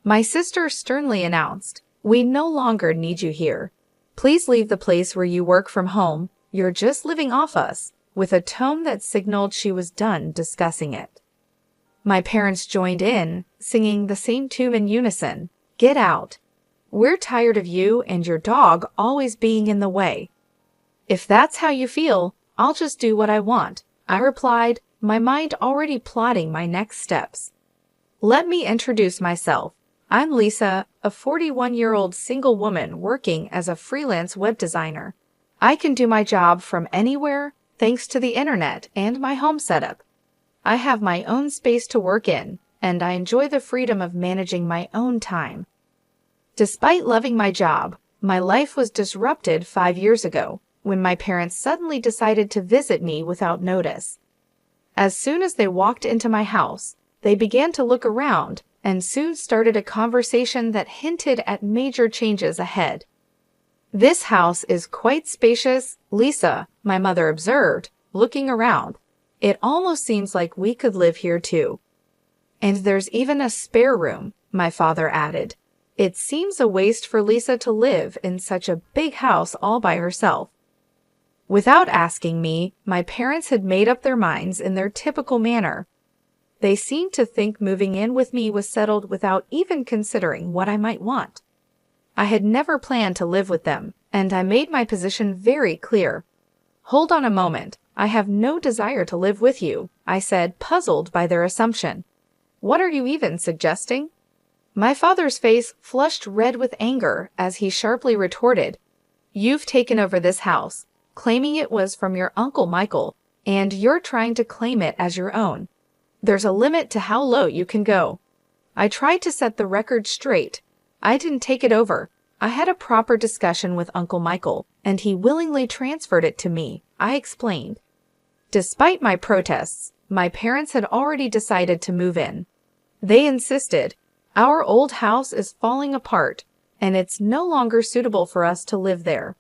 My sister sternly announced, "We no longer need you here. Please leave the place where you work from home. You're just living off us," with a tone that signaled she was done discussing it. My parents joined in, singing the same tune in unison, "Get out. We're tired of you and your dog always being in the way." "If that's how you feel, I'll just do what I want," I replied, my mind already plotting my next steps. Let me introduce myself. I'm Lisa, a 41-year-old single woman working as a freelance web designer. I can do my job from anywhere thanks to the internet and my home setup. I have my own space to work in, and I enjoy the freedom of managing my own time. Despite loving my job, my life was disrupted 5 years ago when my parents suddenly decided to visit me without notice. As soon as they walked into my house, they began to look around and soon started a conversation that hinted at major changes ahead. "This house is quite spacious, Lisa," my mother observed, looking around. "It almost seems like we could live here too." "And there's even a spare room," my father added. "It seems a waste for Lisa to live in such a big house all by herself." Without asking me, my parents had made up their minds in their typical manner. They seemed to think moving in with me was settled without even considering what I might want. I had never planned to live with them, and I made my position very clear. "Hold on a moment, I have no desire to live with you," I said, puzzled by their assumption. "What are you even suggesting?" My father's face flushed red with anger as he sharply retorted, "You've taken over this house, claiming it was from your Uncle Michael, and you're trying to claim it as your own. There's a limit to how low you can go." I tried to set the record straight. I didn't take it over. I had a proper discussion with Uncle Michael, and he willingly transferred it to me, I explained. Despite my protests, my parents had already decided to move in. They insisted, "Our old house is falling apart, and it's no longer suitable for us to live there."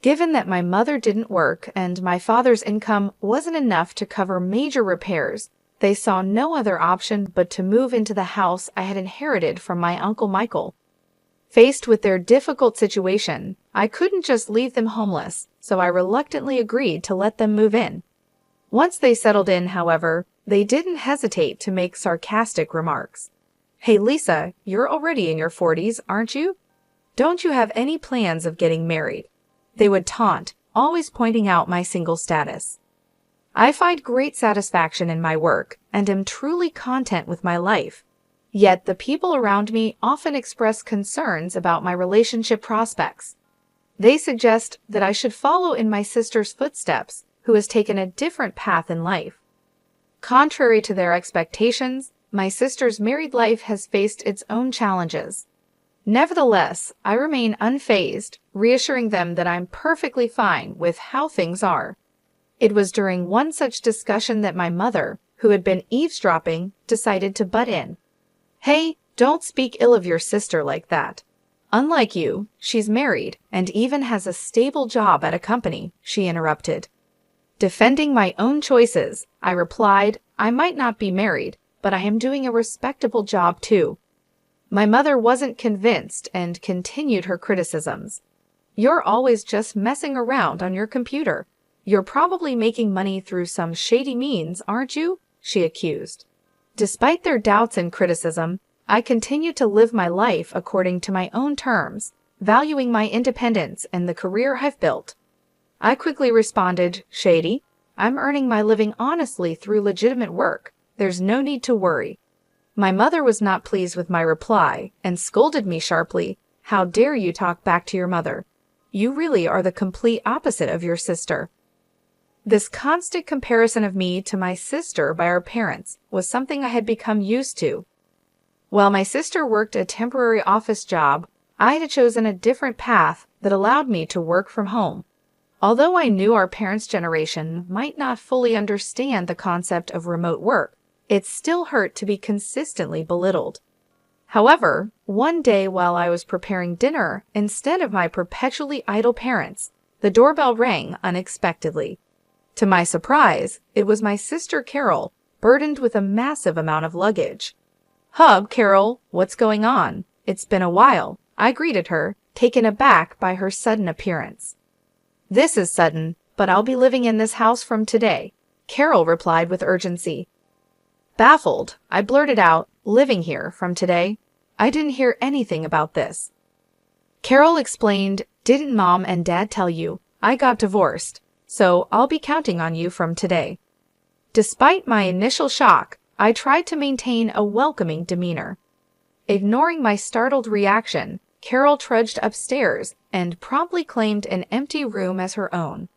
Given that my mother didn't work and my father's income wasn't enough to cover major repairs, they saw no other option but to move into the house I had inherited from my Uncle Michael. Faced with their difficult situation, I couldn't just leave them homeless, so I reluctantly agreed to let them move in. Once they settled in, however, they didn't hesitate to make sarcastic remarks. "Hey Lisa, you're already in your 40s, aren't you? Don't you have any plans of getting married?" They would taunt, always pointing out my single status. I find great satisfaction in my work and am truly content with my life. Yet the people around me often express concerns about my relationship prospects. They suggest that I should follow in my sister's footsteps, who has taken a different path in life. Contrary to their expectations, my sister's married life has faced its own challenges. Nevertheless, I remain unfazed, reassuring them that I'm perfectly fine with how things are. It was during one such discussion that my mother, who had been eavesdropping, decided to butt in. "Hey, don't speak ill of your sister like that. Unlike you, she's married and even has a stable job at a company," she interrupted. Defending my own choices, I replied, "I might not be married, but I am doing a respectable job too." My mother wasn't convinced and continued her criticisms. "You're always just messing around on your computer. You're probably making money through some shady means, aren't you?" she accused. Despite their doubts and criticism, I continued to live my life according to my own terms, valuing my independence and the career I've built. I quickly responded, "Shady? I'm earning my living honestly through legitimate work. There's no need to worry." My mother was not pleased with my reply and scolded me sharply, "How dare you talk back to your mother? You really are the complete opposite of your sister." This constant comparison of me to my sister by our parents was something I had become used to. While my sister worked a temporary office job, I had chosen a different path that allowed me to work from home. Although I knew our parents' generation might not fully understand the concept of remote work, it still hurt to be consistently belittled. However, one day while I was preparing dinner, instead of my perpetually idle parents, the doorbell rang unexpectedly. To my surprise, it was my sister Carol, burdened with a massive amount of luggage. "Hub, Carol, what's going on? It's been a while," I greeted her, taken aback by her sudden appearance. "This is sudden, but I'll be living in this house from today," Carol replied with urgency. Baffled, I blurted out, "Living here from today? I didn't hear anything about this." Carol explained, "Didn't Mom and Dad tell you? I got divorced, so I'll be counting on you from today." Despite my initial shock, I tried to maintain a welcoming demeanor. Ignoring my startled reaction, Carol trudged upstairs and promptly claimed an empty room as her own.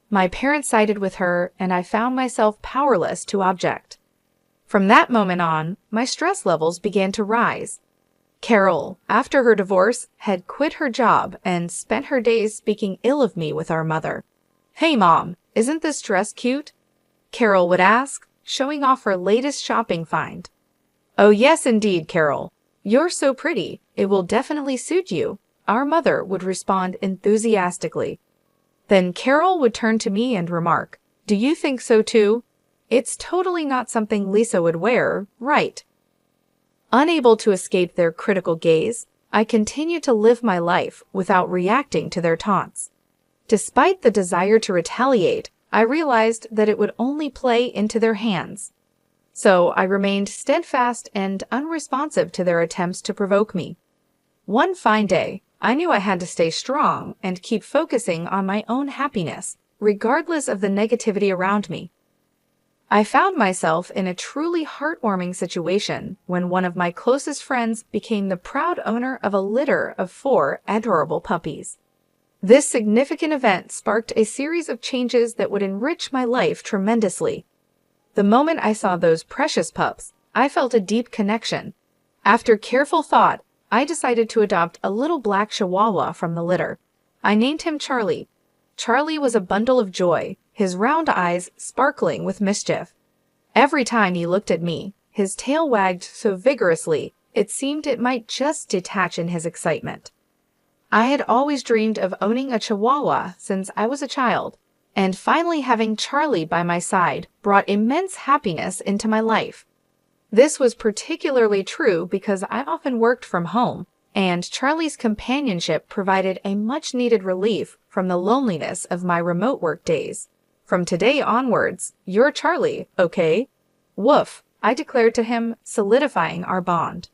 My parents sided with her, and I found myself powerless to object. From that moment on, my stress levels began to rise. Carol, after her divorce, had quit her job and spent her days speaking ill of me with our mother. "Hey, Mom, isn't this dress cute?" Carol would ask, showing off her latest shopping find. "Oh yes, indeed, Carol. You're so pretty, it will definitely suit you," our mother would respond enthusiastically. Then Carol would turn to me and remark, "Do you think so too? It's totally not something Lisa would wear, right?" Unable to escape their critical gaze, I continued to live my life without reacting to their taunts. Despite the desire to retaliate, I realized that it would only play into their hands. So I remained steadfast and unresponsive to their attempts to provoke me. One fine day, I knew I had to stay strong and keep focusing on my own happiness, regardless of the negativity around me. I found myself in a truly heartwarming situation when one of my closest friends became the proud owner of a litter of 4 adorable puppies. This significant event sparked a series of changes that would enrich my life tremendously. The moment I saw those precious pups, I felt a deep connection. After careful thought, I decided to adopt a little black Chihuahua from the litter. I named him Charlie. Charlie was a bundle of joy, his round eyes sparkling with mischief. Every time he looked at me, his tail wagged so vigorously, it seemed it might just detach in his excitement. I had always dreamed of owning a Chihuahua since I was a child, and finally having Charlie by my side brought immense happiness into my life. This was particularly true because I often worked from home, and Charlie's companionship provided a much-needed relief from the loneliness of my remote work days. "From today onwards, you're Charlie, okay?" "Woof," I declared to him, solidifying our bond.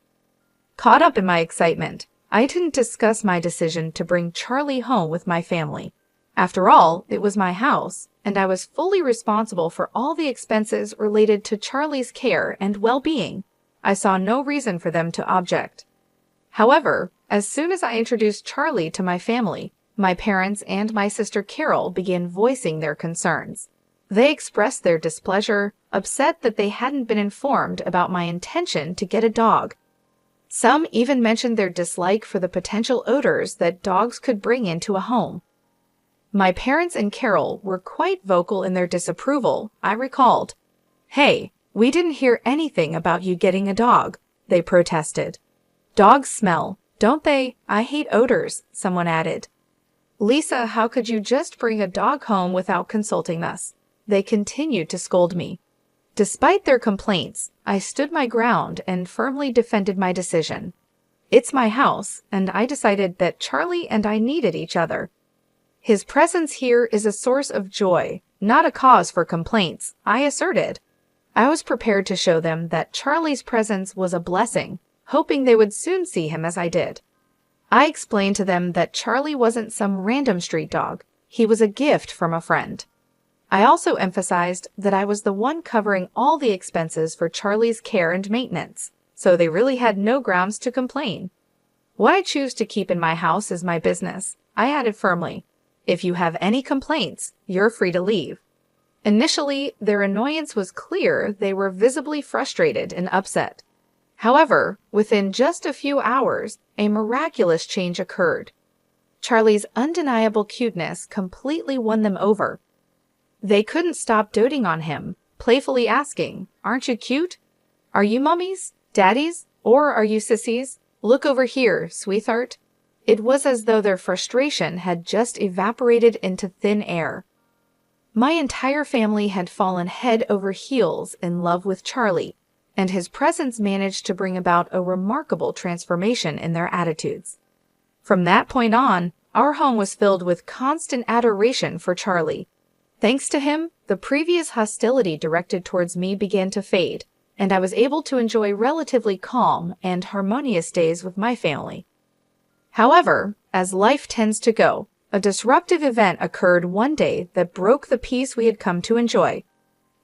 Caught up in my excitement, I didn't discuss my decision to bring Charlie home with my family. After all, it was my house, and I was fully responsible for all the expenses related to Charlie's care and well-being. I saw no reason for them to object. However, as soon as I introduced Charlie to my family, my parents and my sister Carol began voicing their concerns. They expressed their displeasure, upset that they hadn't been informed about my intention to get a dog. Some even mentioned their dislike for the potential odors that dogs could bring into a home. My parents and Carol were quite vocal in their disapproval, I recalled. "Hey, we didn't hear anything about you getting a dog," they protested. "Dogs smell, don't they? I hate odors," someone added. "Lisa, how could you just bring a dog home without consulting us?" They continued to scold me. Despite their complaints, I stood my ground and firmly defended my decision. It's my house, and I decided that Charlie and I needed each other. "His presence here is a source of joy, not a cause for complaints," I asserted. I was prepared to show them that Charlie's presence was a blessing, hoping they would soon see him as I did. I explained to them that Charlie wasn't some random street dog. He was a gift from a friend. I also emphasized that I was the one covering all the expenses for Charlie's care and maintenance, so they really had no grounds to complain. "What I choose to keep in my house is my business," I added firmly. "If you have any complaints, you're free to leave." Initially, their annoyance was clear. They were visibly frustrated and upset. However, within just a few hours, a miraculous change occurred. Charlie's undeniable cuteness completely won them over. They couldn't stop doting on him, playfully asking, "Aren't you cute? Are you mummies, daddies, or are you sissies? Look over here, sweetheart." It was as though their frustration had just evaporated into thin air. My entire family had fallen head over heels in love with Charlie. and his presence managed to bring about a remarkable transformation in their attitudes. From that point on, our home was filled with constant adoration for Charlie. Thanks to him, the previous hostility directed towards me began to fade, and I was able to enjoy relatively calm and harmonious days with my family. However, as life tends to go, a disruptive event occurred one day that broke the peace we had come to enjoy.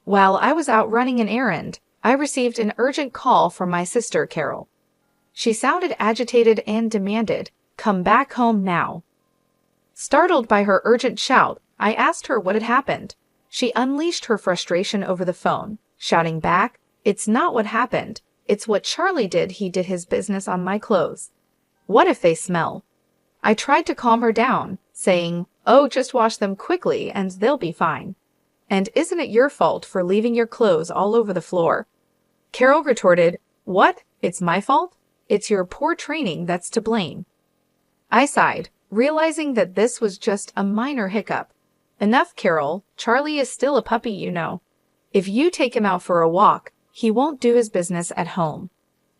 While I was out running an errand, I received an urgent call from my sister, Carol. She sounded agitated and demanded, "Come back home now." Startled by her urgent shout, I asked her what had happened. She unleashed her frustration over the phone, shouting back, "It's not what happened. It's what Charlie did. He did his business on my clothes. What if they smell?" I tried to calm her down, saying, "Oh, just wash them quickly and they'll be fine. And isn't it your fault for leaving your clothes all over the floor?" Carol retorted, "What? It's my fault? It's your poor training that's to blame." I sighed, realizing that this was just a minor hiccup. "Enough, Carol. Charlie is still a puppy, you know. If you take him out for a walk, he won't do his business at home.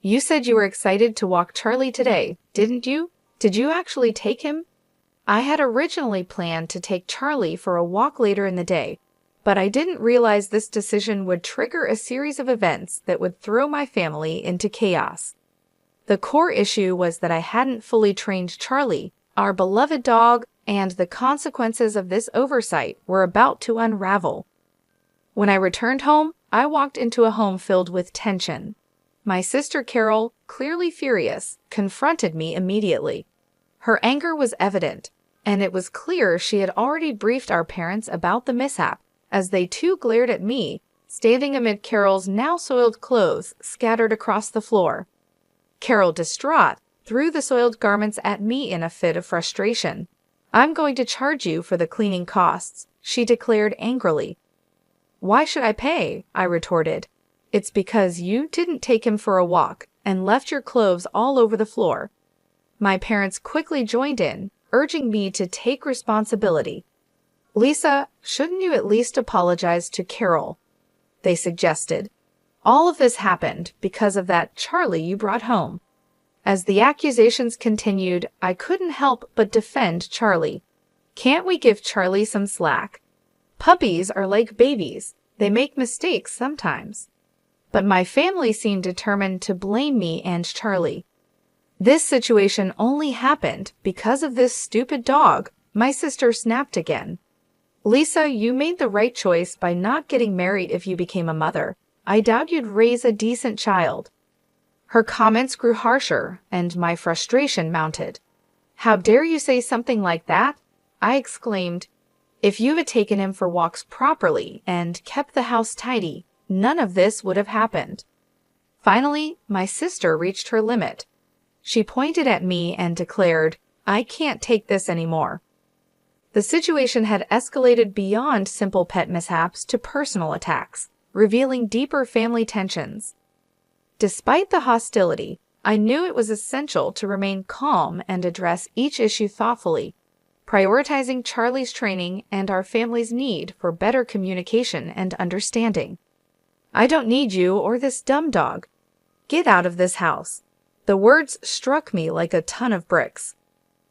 You said you were excited to walk Charlie today, didn't you? Did you actually take him?" I had originally planned to take Charlie for a walk later in the day, but I didn't realize this decision would trigger a series of events that would throw my family into chaos. The core issue was that I hadn't fully trained Charlie, our beloved dog, and the consequences of this oversight were about to unravel. When I returned home, I walked into a home filled with tension. My sister Carol, clearly furious, confronted me immediately. Her anger was evident, and it was clear she had already briefed our parents about the mishap, as they too glared at me, standing amid Carol's now soiled clothes scattered across the floor. Carol, distraught, threw the soiled garments at me in a fit of frustration. "I'm going to charge you for the cleaning costs," she declared angrily. "Why should I pay?" I retorted. "It's because you didn't take him for a walk and left your clothes all over the floor." My parents quickly joined in, urging me to take responsibility. "Lisa, shouldn't you at least apologize to Carol?" they suggested. "All of this happened because of that Charlie you brought home." As the accusations continued, I couldn't help but defend Charlie. "Can't we give Charlie some slack? Puppies are like babies. They make mistakes sometimes." But my family seemed determined to blame me and Charlie. "This situation only happened because of this stupid dog," my sister snapped again. "Lisa, you made the right choice by not getting married if you became a mother. I doubt you'd raise a decent child." Her comments grew harsher, and my frustration mounted. "How dare you say something like that?" I exclaimed. "If you had taken him for walks properly and kept the house tidy, none of this would have happened." Finally, my sister reached her limit. She pointed at me and declared, "I can't take this anymore." The situation had escalated beyond simple pet mishaps to personal attacks, revealing deeper family tensions. Despite the hostility, I knew it was essential to remain calm and address each issue thoughtfully, prioritizing Charlie's training and our family's need for better communication and understanding. "I don't need you or this dumb dog. Get out of this house." The words struck me like a ton of bricks.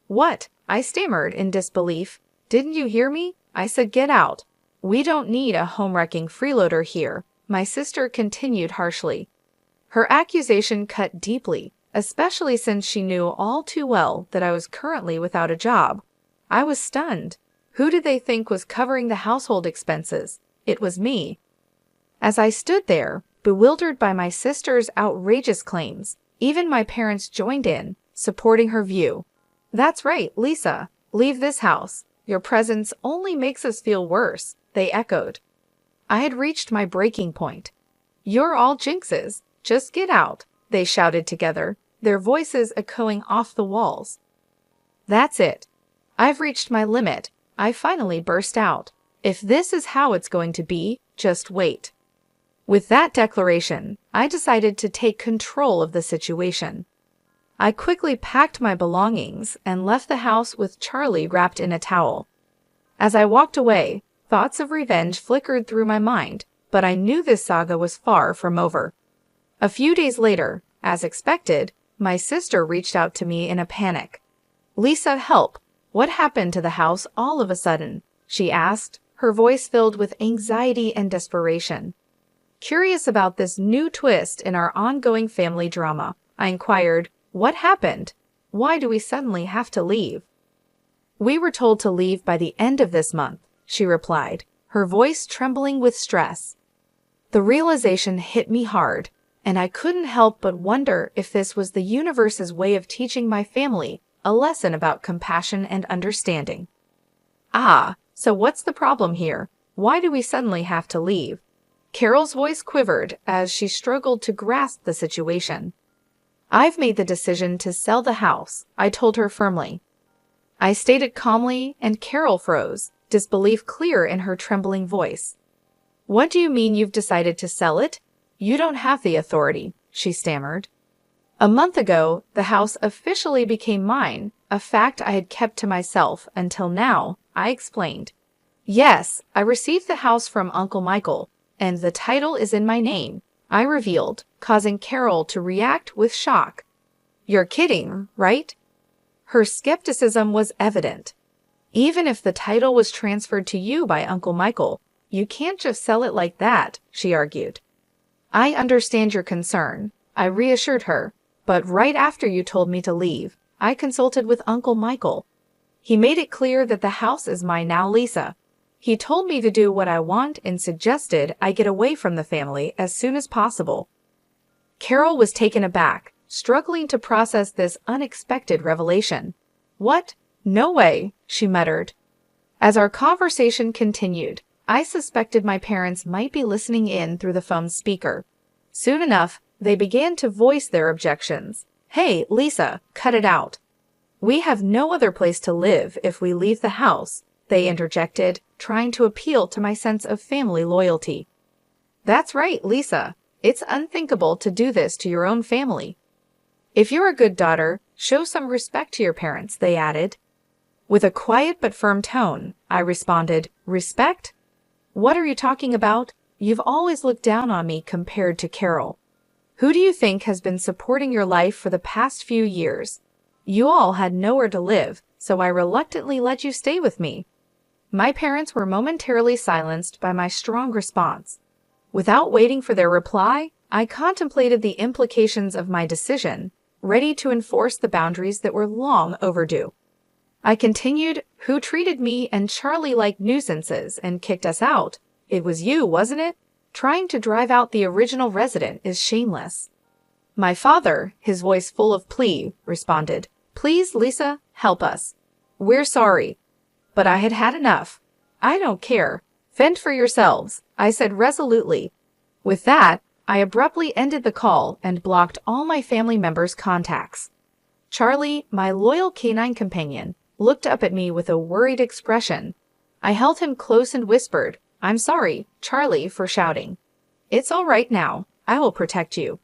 "What?" I stammered in disbelief. "Didn't you hear me? I said get out. We don't need a home-wrecking freeloader here," my sister continued harshly. Her accusation cut deeply, especially since she knew all too well that I was currently without a job. I was stunned. Who did they think was covering the household expenses? It was me. As I stood there, bewildered by my sister's outrageous claims, even my parents joined in, supporting her view. "That's right, Lisa. Leave this house. Your presence only makes us feel worse," they echoed. I had reached my breaking point. "You're all jinxes. Just get out," they shouted together, their voices echoing off the walls. "That's it. I've reached my limit," I finally burst out. "If this is how it's going to be, just wait." With that declaration, I decided to take control of the situation. I quickly packed my belongings and left the house with Charlie wrapped in a towel. As I walked away, thoughts of revenge flickered through my mind, but I knew this saga was far from over. A few days later, as expected, my sister reached out to me in a panic. "Lisa, help! What happened to the house all of a sudden?" she asked, her voice filled with anxiety and desperation. Curious about this new twist in our ongoing family drama, I inquired, "What happened? Why do we suddenly have to leave?" "We were told to leave by the end of this month," she replied, her voice trembling with stress. The realization hit me hard, and I couldn't help but wonder if this was the universe's way of teaching my family a lesson about compassion and understanding. "Ah, so what's the problem here? Why do we suddenly have to leave?" Carol's voice quivered as she struggled to grasp the situation. "I've made the decision to sell the house," I told her firmly. I stated calmly, and Carol froze, disbelief clear in her trembling voice. "What do you mean you've decided to sell it? You don't have the authority," she stammered. "A month ago, the house officially became mine, a fact I had kept to myself until now," I explained. "Yes, I received the house from Uncle Michael, and the title is in my name," I revealed, causing Carol to react with shock. "You're kidding, right?" Her skepticism was evident. "Even if the title was transferred to you by Uncle Michael, you can't just sell it like that," she argued. "I understand your concern," I reassured her, "but right after you told me to leave, I consulted with Uncle Michael. He made it clear that the house is mine now, Lisa. He told me to do what I want and suggested I get away from the family as soon as possible." Carol was taken aback, struggling to process this unexpected revelation. "What? No way," she muttered. As our conversation continued, I suspected my parents might be listening in through the phone's speaker. Soon enough, they began to voice their objections. "Hey, Lisa, cut it out. We have no other place to live if we leave the house," they interjected, trying to appeal to my sense of family loyalty. "That's right, Lisa. It's unthinkable to do this to your own family. If you're a good daughter, show some respect to your parents," they added. With a quiet but firm tone, I responded, "Respect? What are you talking about? You've always looked down on me compared to Carol. Who do you think has been supporting your life for the past few years? You all had nowhere to live, so I reluctantly let you stay with me." My parents were momentarily silenced by my strong response. Without waiting for their reply, I contemplated the implications of my decision, ready to enforce the boundaries that were long overdue. I continued, "Who treated me and Charlie like nuisances and kicked us out? It was you, wasn't it? Trying to drive out the original resident is shameless." My father, his voice full of plea, responded, "Please, Lisa, help us. We're sorry." But I had had enough. "I don't care. Fend for yourselves," I said resolutely. With that, I abruptly ended the call and blocked all my family members' contacts. Charlie, my loyal canine companion, looked up at me with a worried expression. I held him close and whispered, "I'm sorry, Charlie, for shouting. It's all right now. I will protect you."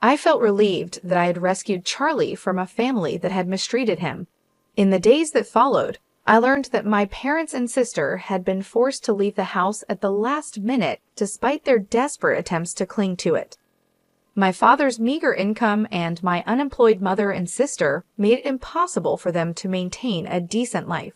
I felt relieved that I had rescued Charlie from a family that had mistreated him. In the days that followed, I learned that my parents and sister had been forced to leave the house at the last minute despite their desperate attempts to cling to it. My father's meager income and my unemployed mother and sister made it impossible for them to maintain a decent life.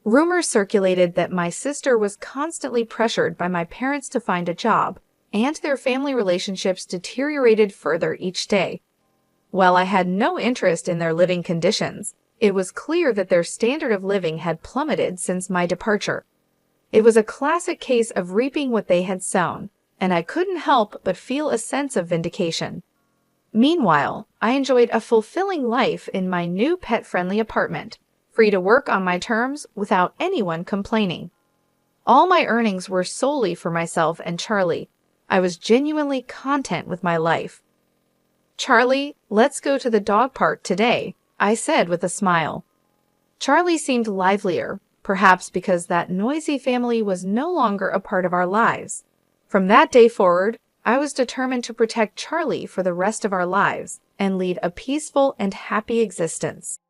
Rumors circulated that my sister was constantly pressured by my parents to find a job, and their family relationships deteriorated further each day. While I had no interest in their living conditions, it was clear that their standard of living had plummeted since my departure. It was a classic case of reaping what they had sown, and I couldn't help but feel a sense of vindication. Meanwhile, I enjoyed a fulfilling life in my new pet-friendly apartment, free to work on my terms without anyone complaining. All my earnings were solely for myself and Charlie. I was genuinely content with my life. "Charlie, let's go to the dog park today," I said with a smile. Charlie seemed livelier, perhaps because that noisy family was no longer a part of our lives. From that day forward, I was determined to protect Charlie for the rest of our lives and lead a peaceful and happy existence.